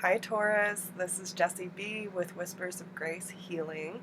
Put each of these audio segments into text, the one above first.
Hi Taurus, this is Jessie B with Whispers of Grace Healing.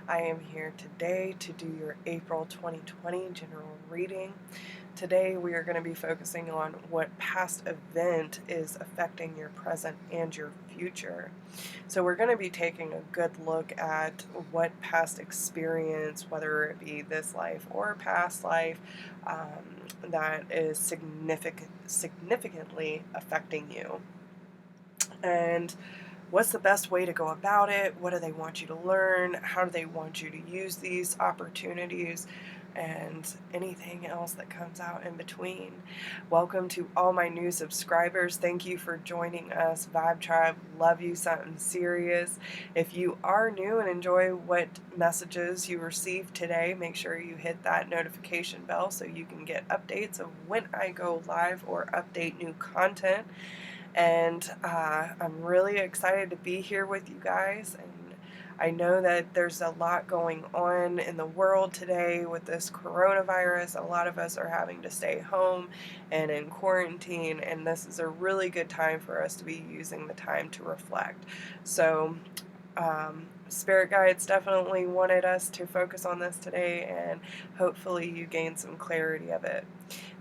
I am here today to do your April 2020 general reading. Today we are going to be focusing on what past event is affecting your present and your future. So we're going to be taking a good look at what past experience, whether it be this life or past life, that is significantly affecting you. And what's the best way to go about it? What do they want you to learn? How do they want you to use these opportunities? And anything else that comes out in between. Welcome to all my new subscribers. Thank you for joining us, Vibe Tribe. Love you, something serious. If you are new and enjoy what messages you receive today, make sure you hit that notification bell so you can get updates of when I go live or update new content. And I'm really excited to be here with you guys. And I know that there's a lot going on in the world today with this coronavirus. A lot of us are having to stay home and in quarantine, and this is a really good time for us to be using the time to reflect. So, Spirit guides definitely wanted us to focus on this today, and hopefully you gain some clarity of it.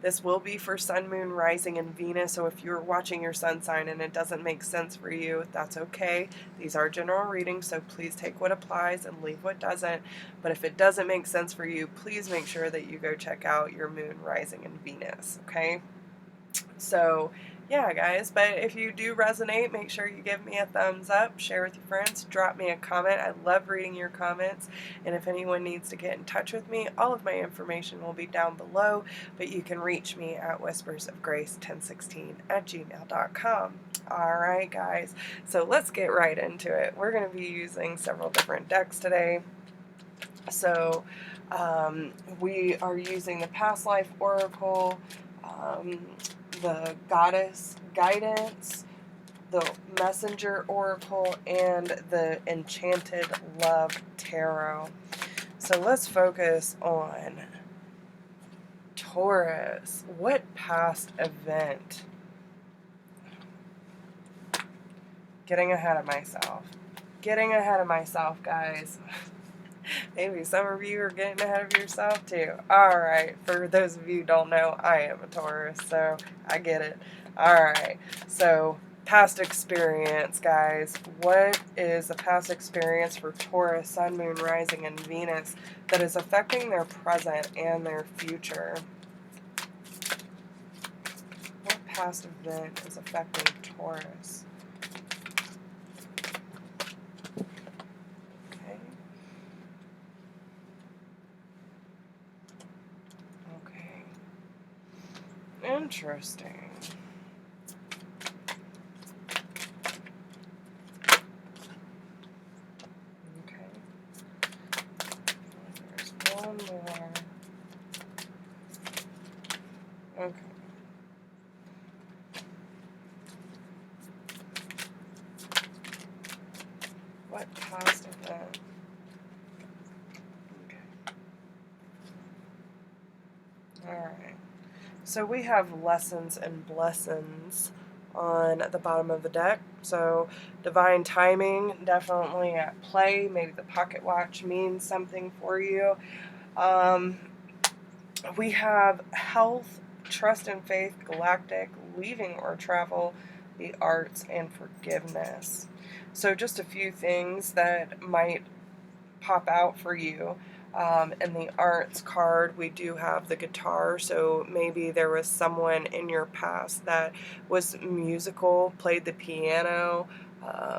This will be for Sun, Moon, Rising, and Venus, so if you're watching your sun sign and it doesn't make sense for you, that's okay. These are general readings, so please take what applies and leave what doesn't. But if it doesn't make sense for you, please make sure that you go check out your Moon, Rising, and Venus, okay? So, yeah, guys, but if you do resonate, make sure you give me a thumbs up, share with your friends, drop me a comment. I love reading your comments, and if anyone needs to get in touch with me, all of my information will be down below, but you can reach me at whispersofgrace1016@gmail.com. Alright, guys, so let's get right into it. We're going to be using several different decks today. So, we are using the Past Life Oracle, the Goddess Guidance, the Messenger Oracle, and the Enchanted Love Tarot. So let's focus on Taurus. What past event? Getting ahead of myself. Getting ahead of myself, guys. Maybe some of you are getting ahead of yourself too. Alright, for those of you who don't know, I am a Taurus, so I get it. Alright, so past experience, guys. What is the past experience for Taurus, Sun, Moon, Rising, and Venus that is affecting their present and their future? What past event is affecting Taurus? Interesting. Okay. There's one more. Okay. What past event? Okay. Alright. So we have lessons and blessings on the bottom of the deck. So divine timing definitely at play. Maybe the pocket watch means something for you. We have health, trust and faith, galactic, leaving or travel, the arts, and forgiveness. So just a few things that might pop out for you. In the arts card, we do have the guitar, so maybe there was someone in your past that was musical, played the piano,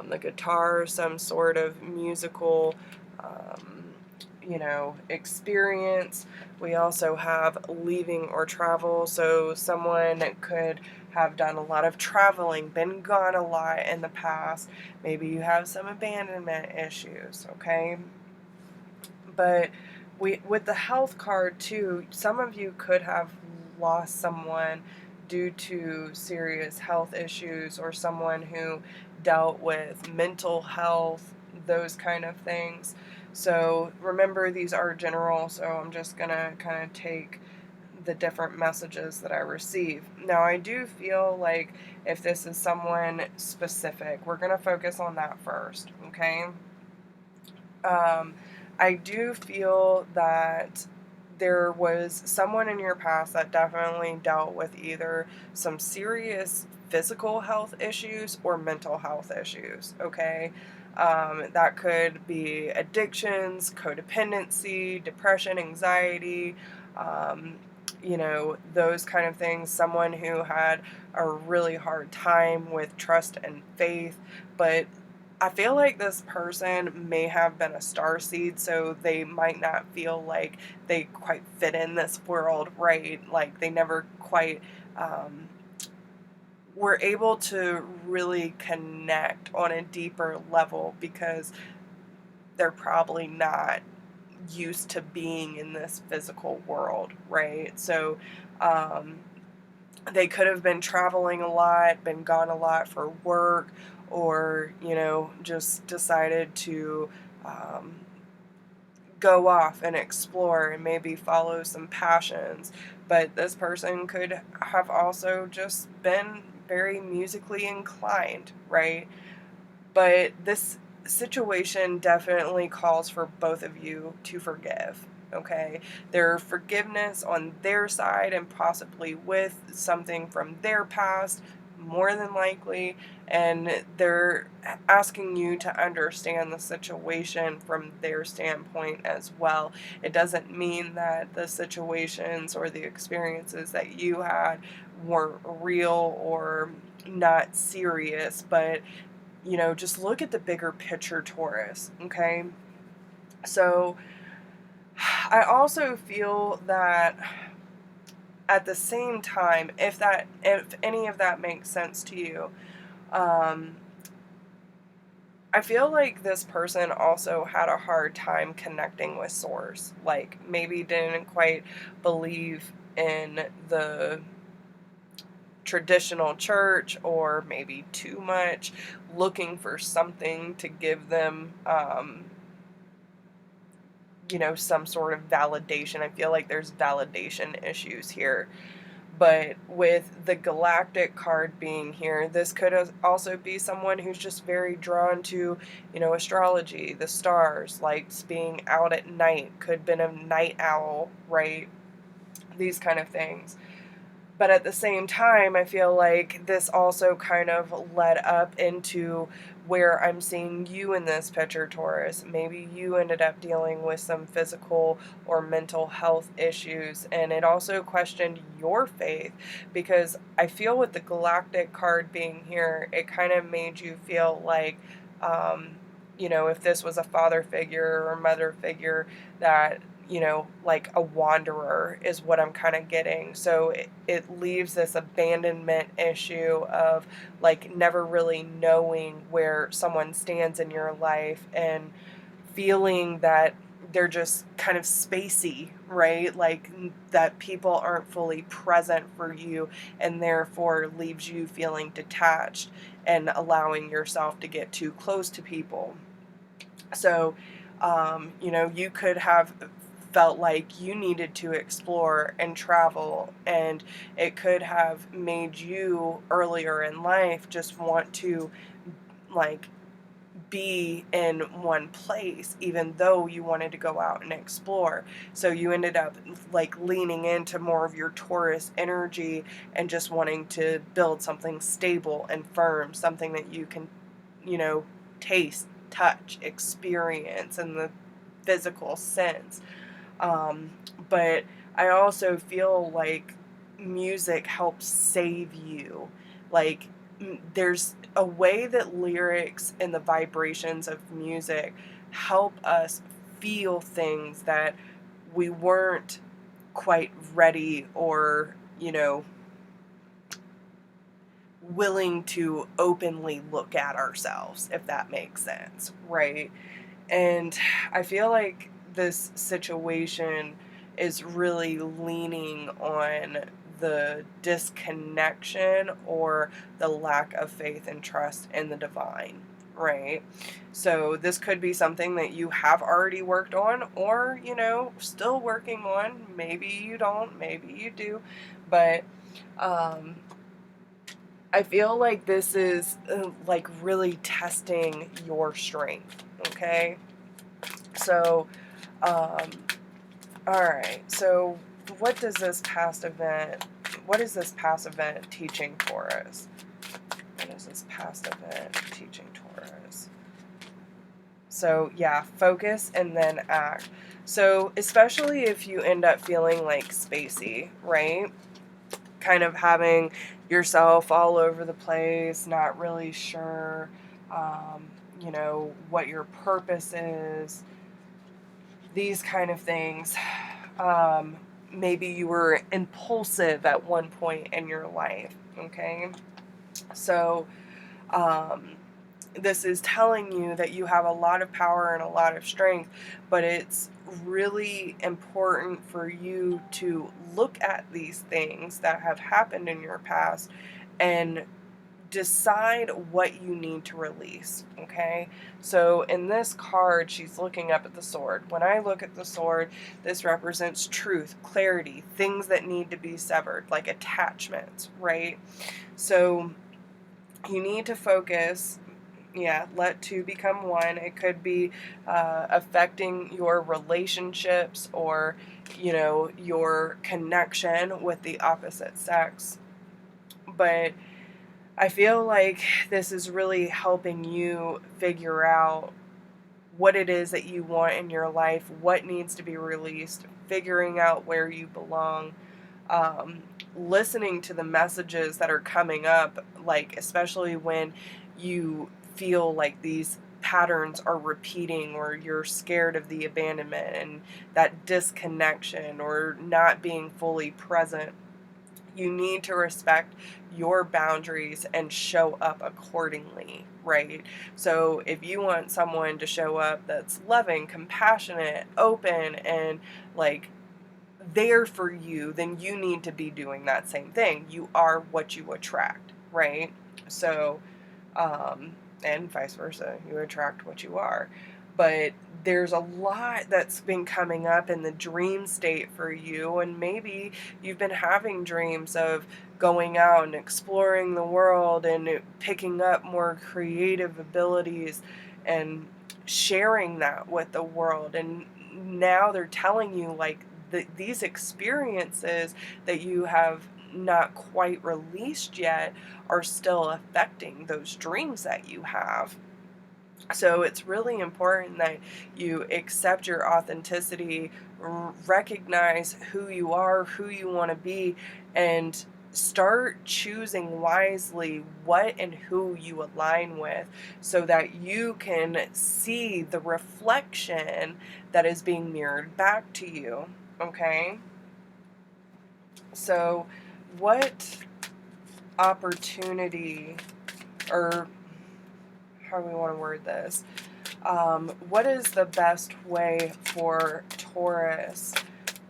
the guitar, some sort of musical, experience. We also have leaving or travel, so someone could have done a lot of traveling, been gone a lot in the past. Maybe you have some abandonment issues, okay? But with the health card too, some of you could have lost someone due to serious health issues, or someone who dealt with mental health, those kind of things. So remember, these are general, so I'm just going to kind of take the different messages that I receive. Now, I do feel like if this is someone specific, we're going to focus on that first, okay? I do feel that there was someone in your past that definitely dealt with either some serious physical health issues or mental health issues, okay? That could be addictions, codependency, depression, anxiety, um, those kind of things. Someone who had a really hard time with trust and faith, but I feel like this person may have been a starseed, so they might not feel like they quite fit in this world, right? Like they never quite um, were able to really connect on a deeper level because they're probably not used to being in this physical world, right? So um, they could have been traveling a lot, been gone a lot for work, or, just decided to um, go off and explore and maybe follow some passions. But this person could have also just been very musically inclined, right? But this situation definitely calls for both of you to forgive. Okay, their forgiveness on their side and possibly with something from their past, more than likely, and they're asking you to understand the situation from their standpoint as well. It doesn't mean that the situations or the experiences that you had weren't real or not serious, but just look at the bigger picture, Taurus, okay? So I also feel that at the same time, if any of that makes sense to you, um, I feel like this person also had a hard time connecting with source. Like maybe didn't quite believe in the traditional church, or maybe too much, looking for something to give them some sort of validation. I feel like there's validation issues here. But with the galactic card being here, this could also be someone who's just very drawn to, astrology, the stars, likes being out at night, could have been a night owl, right? These kind of things. But at the same time, I feel like this also kind of led up into where I'm seeing you in this picture, Taurus. Maybe you ended up dealing with some physical or mental health issues, and it also questioned your faith, because I feel with the galactic card being here, it kind of made you feel like, if this was a father figure or mother figure, that like a wanderer is what I'm kind of getting. So it leaves this abandonment issue of like never really knowing where someone stands in your life and feeling that they're just kind of spacey, right? Like that people aren't fully present for you, and therefore leaves you feeling detached and allowing yourself to get too close to people. So, you could have felt like you needed to explore and travel, and it could have made you earlier in life just want to like be in one place, even though you wanted to go out and explore. So you ended up like leaning into more of your Taurus energy and just wanting to build something stable and firm, something that you can, taste, touch, experience in the physical sense. Um, but I also feel like music helps save you. Like, there's a way that lyrics and the vibrations of music help us feel things that we weren't quite ready or, willing to openly look at ourselves, if that makes sense, right? And I feel like this situation is really leaning on the disconnection or the lack of faith and trust in the divine, right? So this could be something that you have already worked on, or, you know, still working on. Maybe you don't, maybe you do. But um, I feel like this is like really testing your strength, okay? So, um, all right. So what does this past event, what is this past event teaching Taurus? What is this past event teaching Taurus? So yeah, focus and then act. So especially if you end up feeling like spacey, right? Kind of having yourself all over the place, not really sure, you know, what your purpose is, these kind of things. Maybe you were impulsive at one point in your life, okay? So, this is telling you that you have a lot of power and a lot of strength, but it's really important for you to look at these things that have happened in your past and decide what you need to release, okay? So in this card, she's looking up at the sword. When I look at the sword, this represents truth, clarity, things that need to be severed, like attachments, right? So you need to focus. Yeah, let two become one. It could be affecting your relationships, or, you know, your connection with the opposite sex. But I feel like this is really helping you figure out what it is that you want in your life, what needs to be released, figuring out where you belong, um, listening to the messages that are coming up, like especially when you feel like these patterns are repeating, or you're scared of the abandonment and that disconnection, or not being fully present. You need to respect your boundaries and show up accordingly, right? So if you want someone to show up that's loving, compassionate, open, and like there for you, then you need to be doing that same thing. You are what you attract, right? So, and vice versa, you attract what you are. But there's a lot that's been coming up in the dream state for you, and maybe you've been having dreams of going out and exploring the world and picking up more creative abilities and sharing that with the world. And now they're telling you like these experiences that you have not quite released yet are still affecting those dreams that you have. So it's really important that you accept your authenticity, recognize who you are, who you want to be, and start choosing wisely what and who you align with, so that you can see the reflection that is being mirrored back to you. Okay? So, what opportunity, or how do we want to word this? What is the best way for Taurus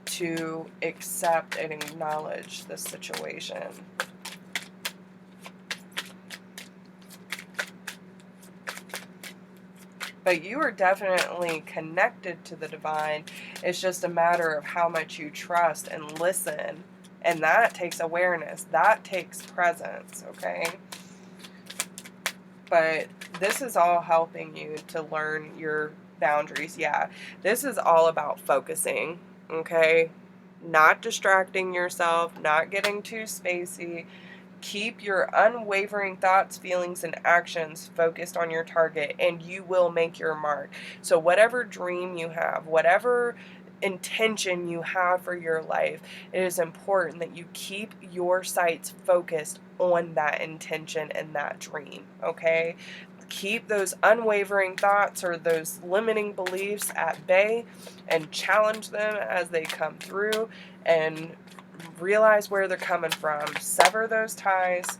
to accept and acknowledge this situation? But you are definitely connected to the divine. It's just a matter of how much you trust and listen. And that takes awareness. That takes presence, okay? But this is all helping you to learn your boundaries. Yeah, this is all about focusing, okay? Not distracting yourself, not getting too spacey. Keep your unwavering thoughts, feelings, and actions focused on your target, and you will make your mark. So whatever dream you have, whatever intention you have for your life, it is important that you keep your sights focused on that intention and that dream, okay? Keep those unwavering thoughts or those limiting beliefs at bay and challenge them as they come through, and realize where they're coming from. Sever those ties.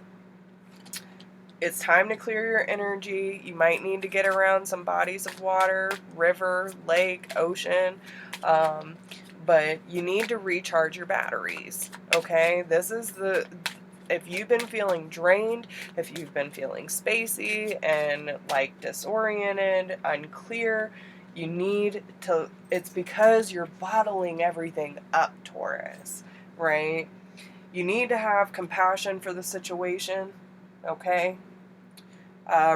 It's time to clear your energy. You might need to get around some bodies of water, river, lake, ocean, but you need to recharge your batteries, okay? This is If you've been feeling drained, if you've been feeling spacey and like disoriented, unclear, you need to, it's because you're bottling everything up, Taurus, right? You need to have compassion for the situation, okay?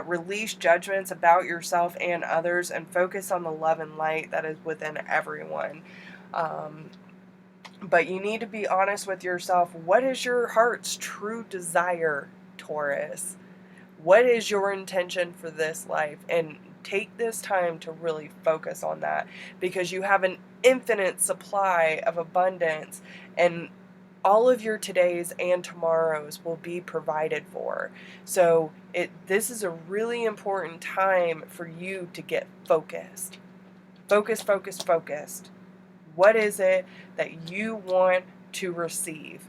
Release judgments about yourself and others and focus on the love and light that is within everyone. But you need to be honest with yourself. What is your heart's true desire, Taurus? What is your intention for this life? And take this time to really focus on that, because you have an infinite supply of abundance, and all of your todays and tomorrows will be provided for. So this is a really important time for you to get focused. Focused. What is it that you want to receive?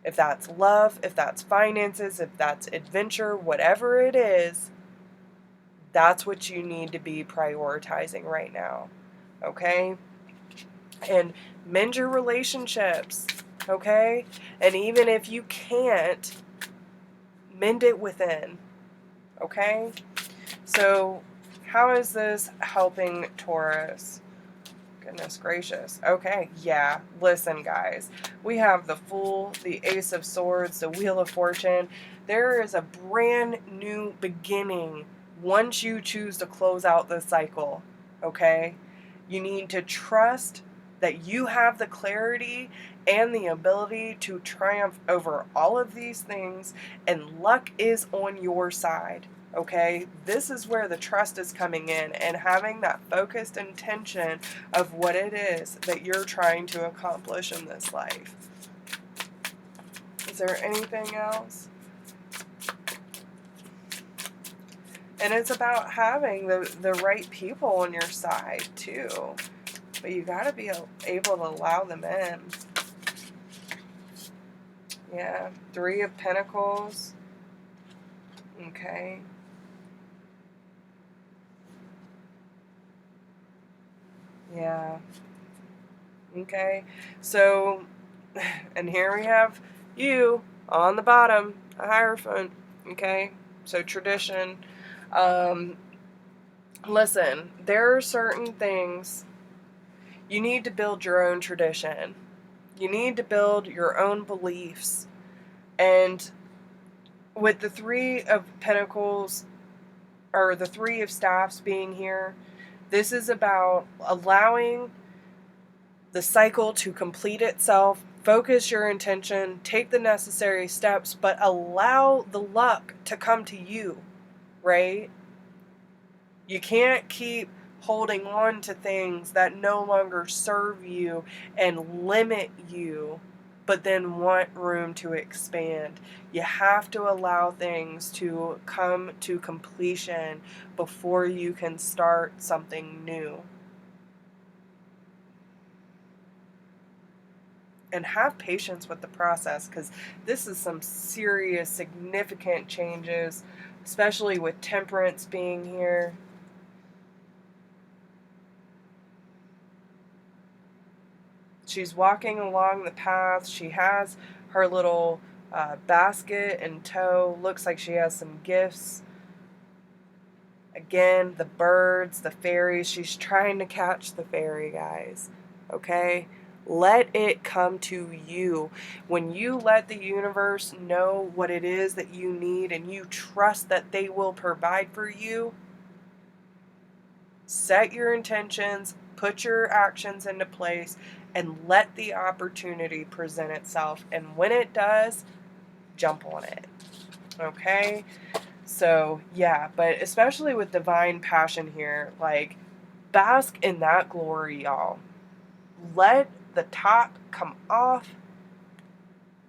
If that's love, if that's finances, if that's adventure, whatever it is, that's what you need to be prioritizing right now. Okay? And mend your relationships. Okay? And even if you can't, mend it within. Okay? So, how is this helping Taurus? Goodness gracious. Okay, yeah. Listen, guys. We have the Fool, the Ace of Swords, the Wheel of Fortune. There is a brand new beginning once you choose to close out the cycle. Okay? You need to trust that you have the clarity and the ability to triumph over all of these things, and luck is on your side. Okay, this is where the trust is coming in, and having that focused intention of what it is that you're trying to accomplish in this life. Is there anything else? And it's about having the right people on your side too. But you got to be able to allow them in. Yeah, 3 of Pentacles. Okay. Yeah. Okay. So, and here we have you on the bottom, a Hierophant. Okay. So tradition. Listen, there are certain things you need to build your own tradition. You need to build your own beliefs. And with the 3 of Pentacles, or the 3 of Staffs being here, this is about allowing the cycle to complete itself. Focus your intention, take the necessary steps, but allow the luck to come to you, right? You can't keep holding on to things that no longer serve you and limit you, but then want room to expand. You have to allow things to come to completion before you can start something new. And have patience with the process, because this is some serious, significant changes, especially with Temperance being here. She's walking along the path. She has her little basket in tow. Looks like she has some gifts. Again, the birds, the fairies. She's trying to catch the fairy, guys. Okay? Let it come to you. When you let the universe know what it is that you need and you trust that they will provide for you, set your intentions, put your actions into place, and let the opportunity present itself. And when it does, jump on it. Okay? So, yeah, but especially with divine passion here, like, bask in that glory, y'all. Let the top come off.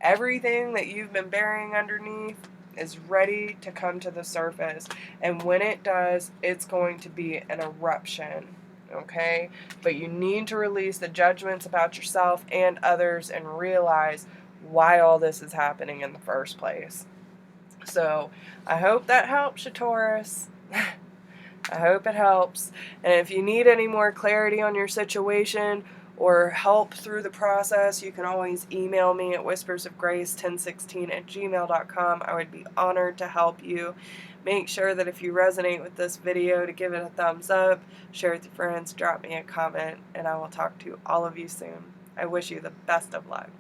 Everything that you've been burying underneath is ready to come to the surface. And when it does, it's going to be an eruption. Okay? But you need to release the judgments about yourself and others and realize why all this is happening in the first place. So, I hope that helps you, Taurus. I hope it helps. And if you need any more clarity on your situation, or help through the process, you can always email me at whispersofgrace1016@gmail.com. I would be honored to help you. Make sure that if you resonate with this video to give it a thumbs up, share with your friends, drop me a comment, and I will talk to all of you soon. I wish you the best of luck.